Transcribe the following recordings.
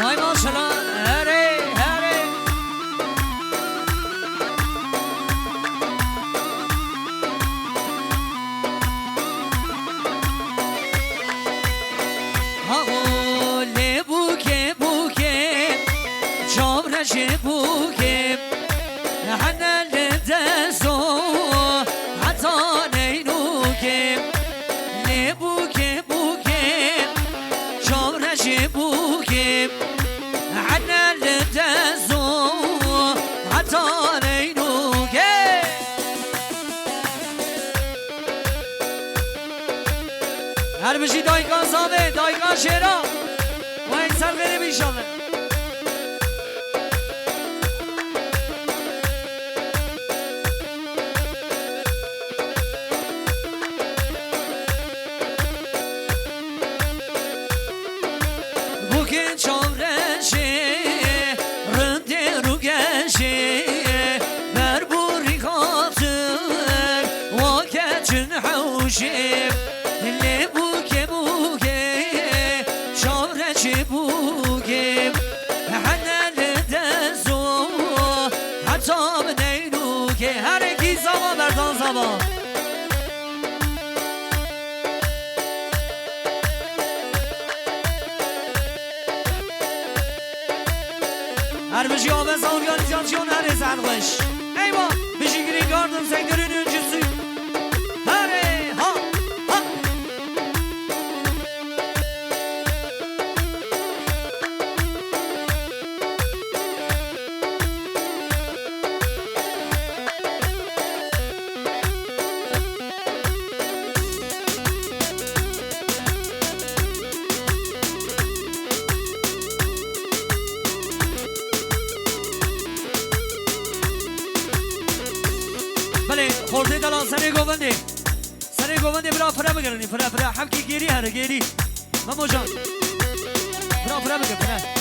وای ماشالله هره هره هاوله بوکه بوکه جامرش بوکه حنل دستو حتی نینوکه لبوکه بوکه جامرش بوکه حنل دستو حتی نینوکه هر بشی دایگان زامه دایگان شیرا و این سر غیره بیشانه بوکه چامرشه رنده رو گشه بر بوری خاطر واکه چن حوشه لبوکه بوکه چامرشه بوکه حنل دزو حتی بنینوکه هر کی زمان بردان زمان هر بشی آبز organizasyon her ezermiş. Eyvah! Bişi giri gardım sektörün öncüsü. Hare ha ha. بله خورده دلان سری گوونده برا فرا بگرنی فرا هم که گیری هره گیری ممو جان فرا بگر فرا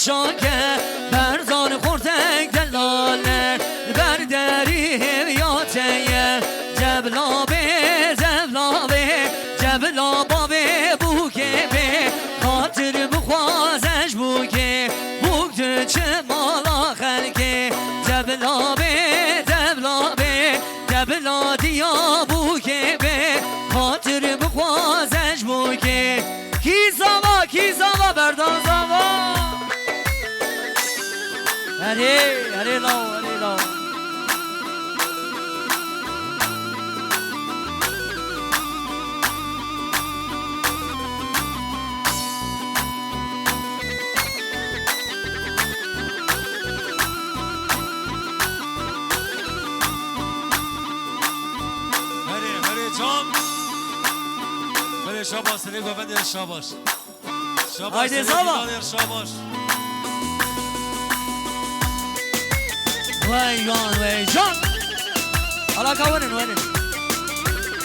شاکه برزان خورتک دلاله بردری هویاتیه جبلابه جبلابه بوکه به خاطر بخوازش بوکه بوکه چه مالا خلکه جبلابه جبلادیا بوکه به خاطر بخوازش بوکه کی زما بردان زما هره لاو هره جان هره شاباش هره گووند شاباش haydi zava شاباش وای جان حالا کاورن ولن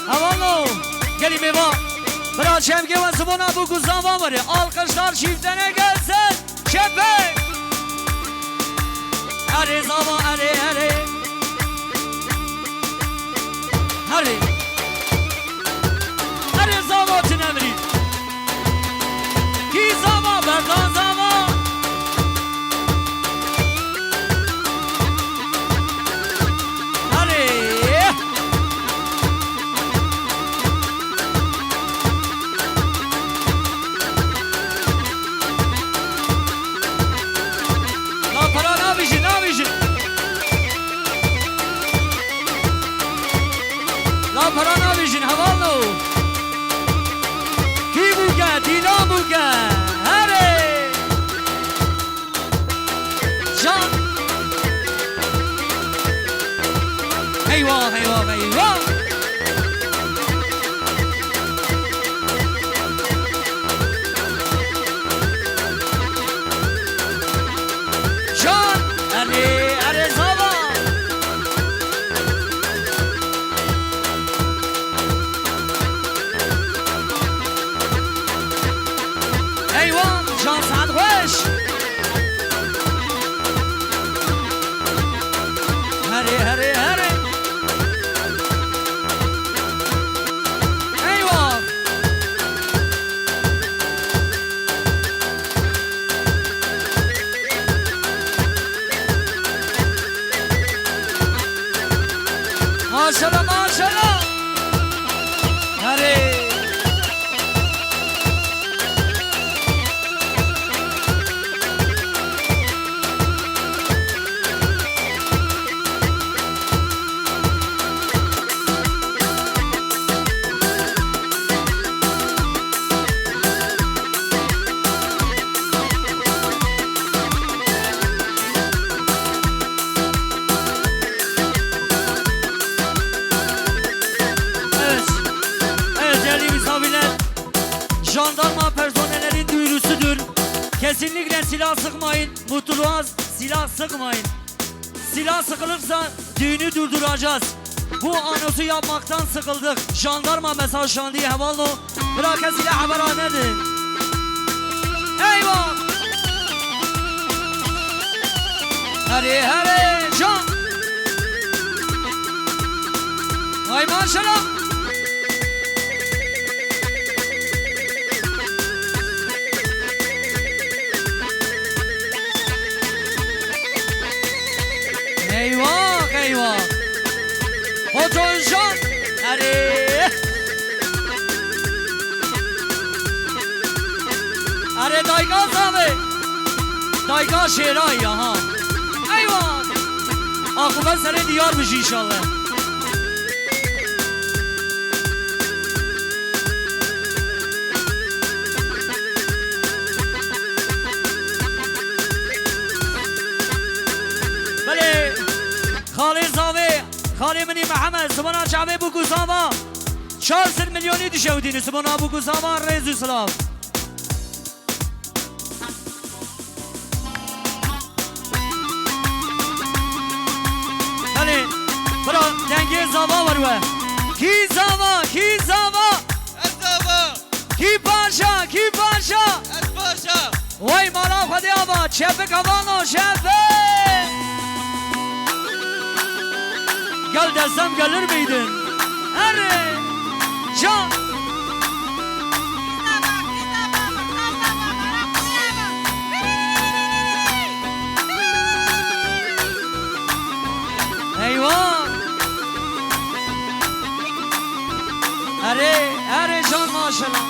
حوالو گلی میوا برای چمگه و زبان ابو گزاوا بره alkışlar çiftene gelsin şepe اره زاوا اره ايوه ايوه ايوه جان اري زابا ايوه جان سعد خوش هري هري هري ايوه ما شاء الله ما شاء الله هري Jandarma personellerin duyurusudur. Kesinlikle silah sıkmayın. Mutluluğa silah sıkmayın. Silah sıkılırsa düğünü durduracağız. Bu anonsu yapmaktan sıkıldık. Jandarma mesajlandı. Hevallo. Bırakın silah haberhanedir. Eyvah! Hadi hadi can! Vay maşallah! Eyvah eyvah. Fotoğraf. Hadi. Hadi dayga abi. Dayga şeray ya ha. Eyvah. Akıbet seni diyarmış inşallah. Böyle. Khalid Zavi, Khalid Mini Muhammed, Subhana Şabi bu Kuzama. 4 milyonu düşevdini Subhana bu Kuzama Rezu Slav. Hani, bura denge zava var ve. Ki zava, ki zava. Zava. Ki paşa, ki paşa. Paşa. Vay mala hadi ama, çepe kavano, çepe. Gel desem gelir miydin? Hadi! Can! Eyvah! Hadi can maşallah!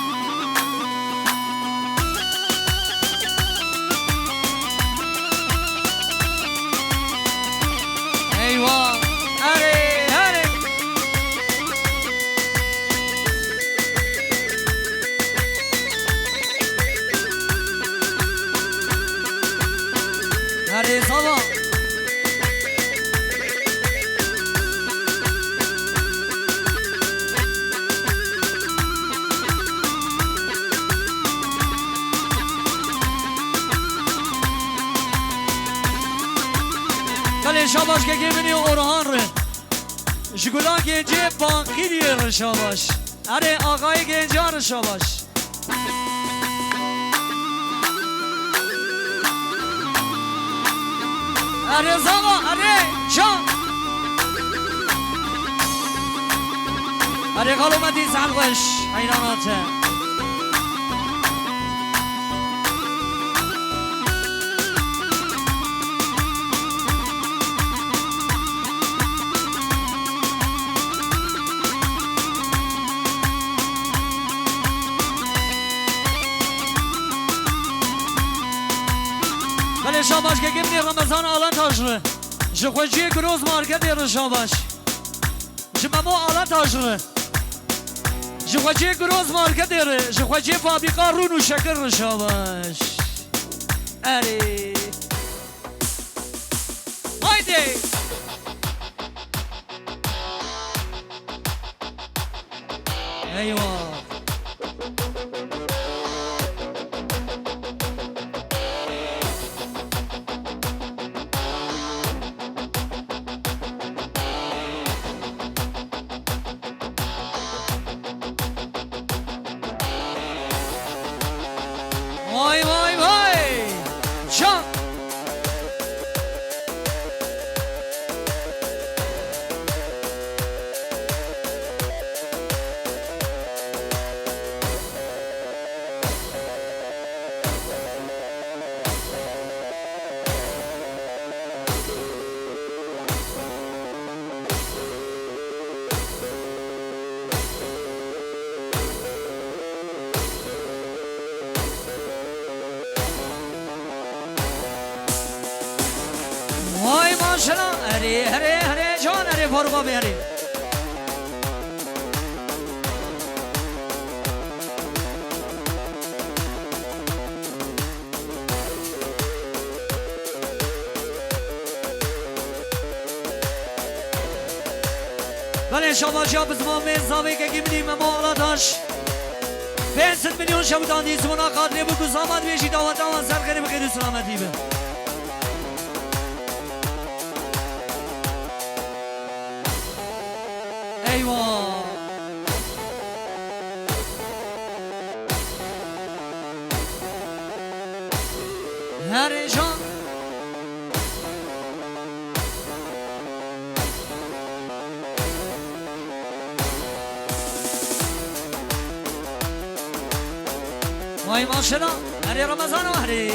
Eyvah! Hadi sabah. Kale şabaş ke gemini Orhan re. Jigulan gence banki diyor şabaş. Hadi ağayı gence şabaş. Hadi zaman, hadi can. Hadi kalımati salgış, hayranatı. Hadi şabaş ke kimdi Ramazan alan taşlı. Jixwejiye groz market yer şabaş. Jimamo alan taşlı. Jixwejiye groz market yer. Jixwejiye fabrika run u şeker şabaş. Hadi. Haydi. ایوه وای وای وای شان وای ماشاءالله هره جان هره فارغا بیاری بله شما جا بزمان میزاوی که گیمدیم مغلاتاش 500 میلیون شبودان دیزمونا قادری بگو زامد بیشی داوت آوان سرگری بخیر سلامتی به ایوان هر جان وای ماشاءالله هر رمضان و هری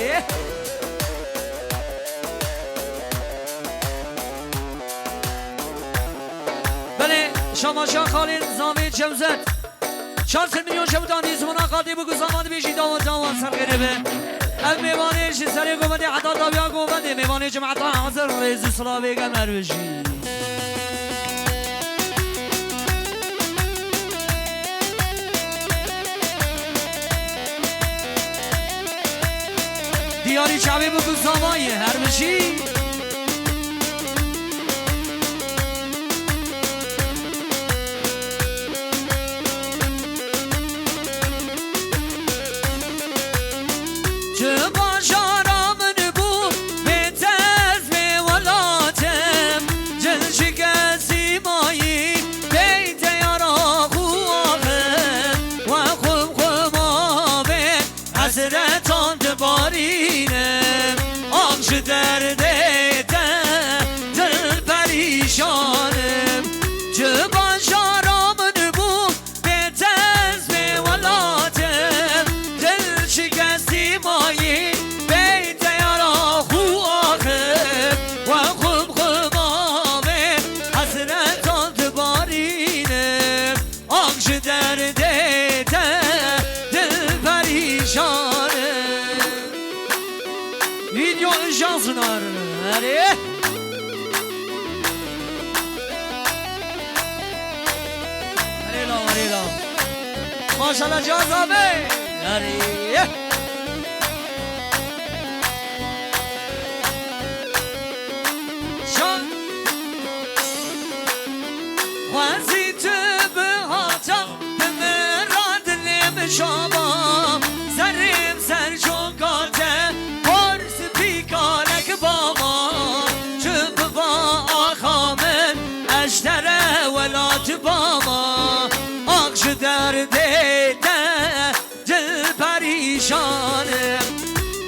بله شما شا خالد زامید جمزت 400 میلیون شبودان دیزمونا قادی بگو زمان بیشی داوان سرگره به ام میوانه شی سری گومدی حتا دابیا گومدی میوانه جمعتا حاضر ریزو سلاوی گمر بشی دیاری شبی بگو زمانی هر بشی چه باشارا من بود بتز به ولاتم جل شکستی مایی بیت یارا خواهم و خوب آبه حسرتان دبارینم آنش درده دل پریشانم چه باشارا من بود بتز به ولاتم دل شکستی مایی بیت یارا خواهم و خوب آبه حسرتان دبارینم آنش درده دل پریشانم ویدیو شانسونار هره هره لا ماشاءالله جازابه هره شان خوازی تو به هاتا دمران دلیم شما زریم سر چونکاته پرس پیکانک بابا چوب با آخامن اشتره ولات بابا آقش درده دل پریشانه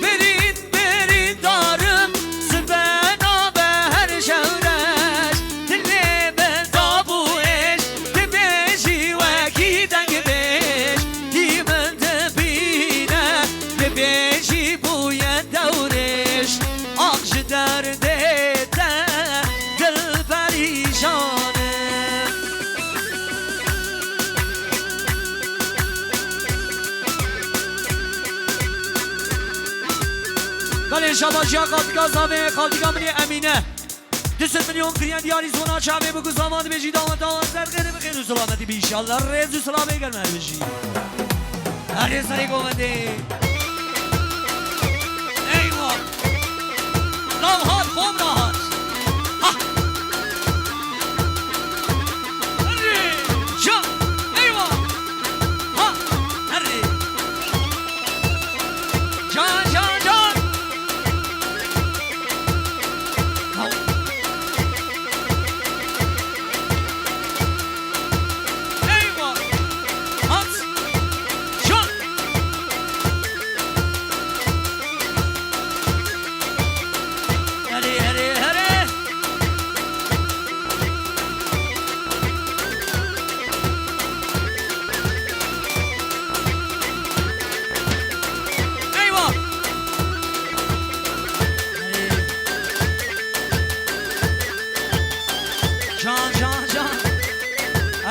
برین دارم سبنا به هر شورش دل به زابوش دبشی وکی دنگ بش دیمن دبینه دبشی بوی دورش آقش درده دل پریشانه بله شباشی ها خالدگاه زامه خالدگاه منی امینه 200 میلیون کریان دیاری زونا شعبه بگو زمان بجی داوان سرگره بخیر و سلامتی بیشالله ریز و سلامه گرمه بشی هر سری گومده ایوان راحت خوب راحت جا ایوان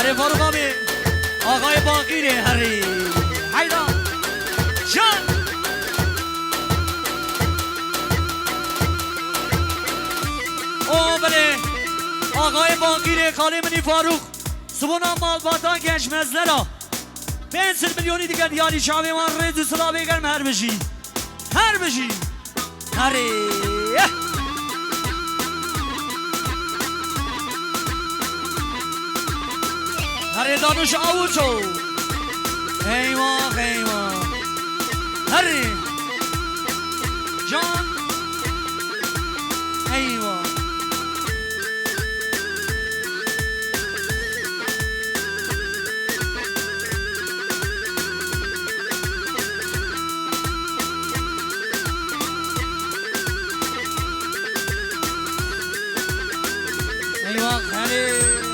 هری فاروق آبی آقای باقیره هری حیدان جان او بله آقای باقیره خاله منی فاروق سبونا مالباتا گشمزله را 5 میلیونی دیگر دیاری شاوی من ریز سلا بگرم هر بشی هری هری دانش آوچو ایوان هری جان ایوان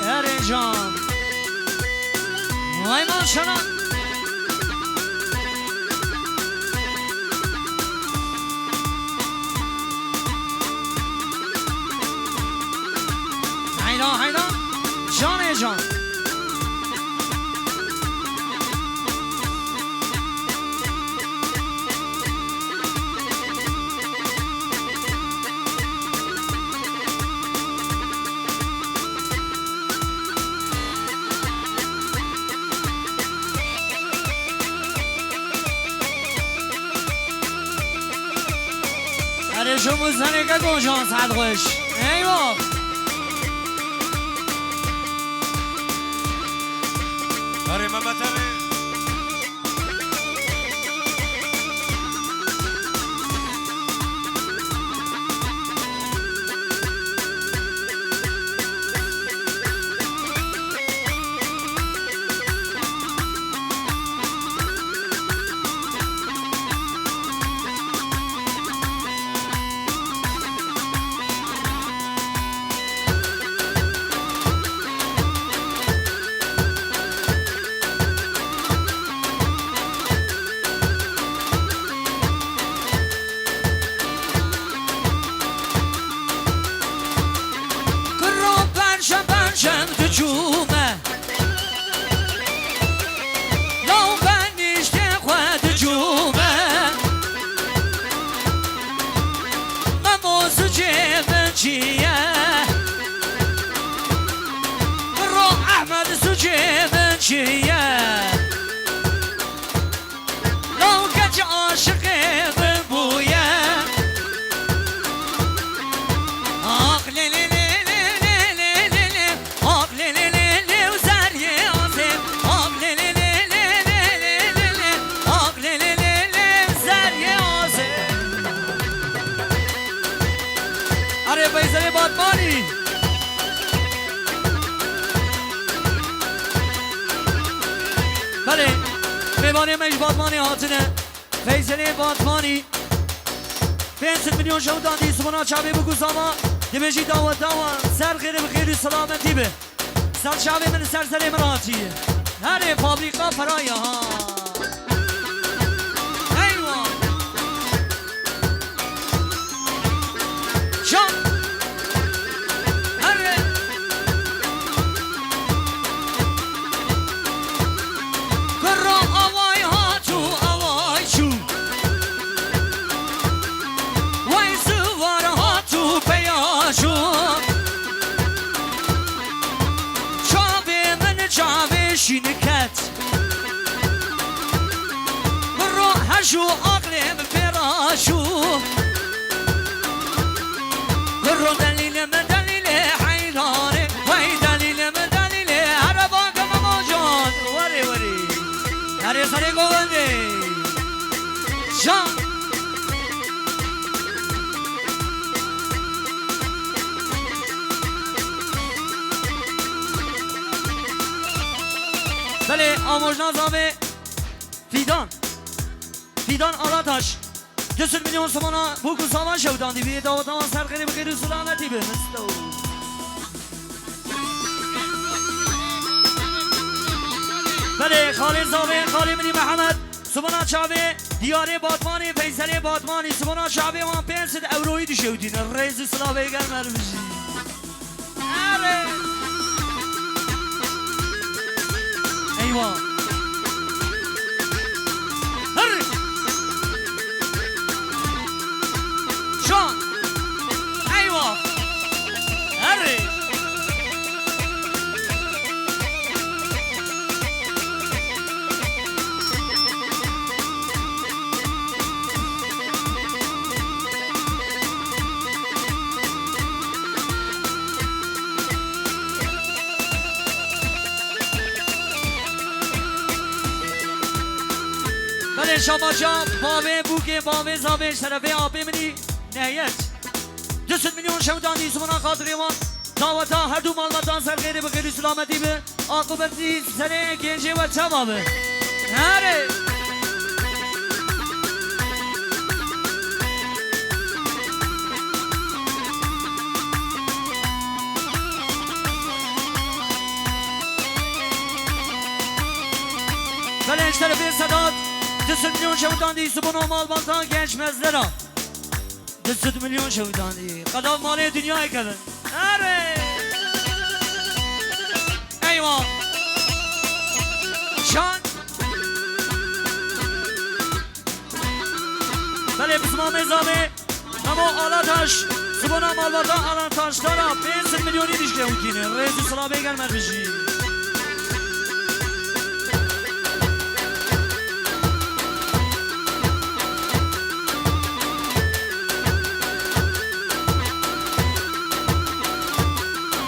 هری جان وای ماشاءالله هیدا جان شما زنه که دو جان صدقش ایوه هری محمد علی جومه لو بنیش که خود جومه مموز جیبن چیه رو احمد سو جیبن چیه لو کج عاشق ببویه فیصله بادمانی بله میبانی میش بادمانی هاتنه فیصله بادمانی 5 میلیون شما دادی سمونا چابه بگو ساما دبیجی داوت سر خیره بخیری سلامتی به سر چابه من سر سر امراتی هر فابریکا فرایه ها ایوان جان شینکت بروحشو عقلم فراشو برو دلیل من دلیل حیرانه وای دلیل من دلیل عربا که مماجان وری هری سری گونده جان بله آموزنا زابه فیدان آلاتاش 2 میلیون سمانا بگو سامان شودان دیویه داوت آمان سر خیلی بخیر سلامتی به مستو بله خالد زابه خالد منی محمد سمانا چابه دیاره بادمانی فیصله بادمانی سمانا چابه وان 500 اورویی دیشودین ریز سلامه گرمر بشی شاماجا باوه بوکه باوه زاوه شرفه آبه منی نهیت 200 میلیون شودان دی سمنا خاطری وان دعوتا هر دو مالمتان سر غیره به غیر سلامتی به عاقبتی سره گنجه و چمابه هره بلنج طرفی صداد 200 میلیون شودان دی سمنا مالمتان گنج مزدرا 200 میلیون شودان دی قدام مالی دنیای کردن هره ایوان شان بله بسمام ازامه اما آلاتش سبونا مالواتا آلان تاشتارا 500 میلیونی دیشکه اونکینه ریزی سلامه گرمر بشی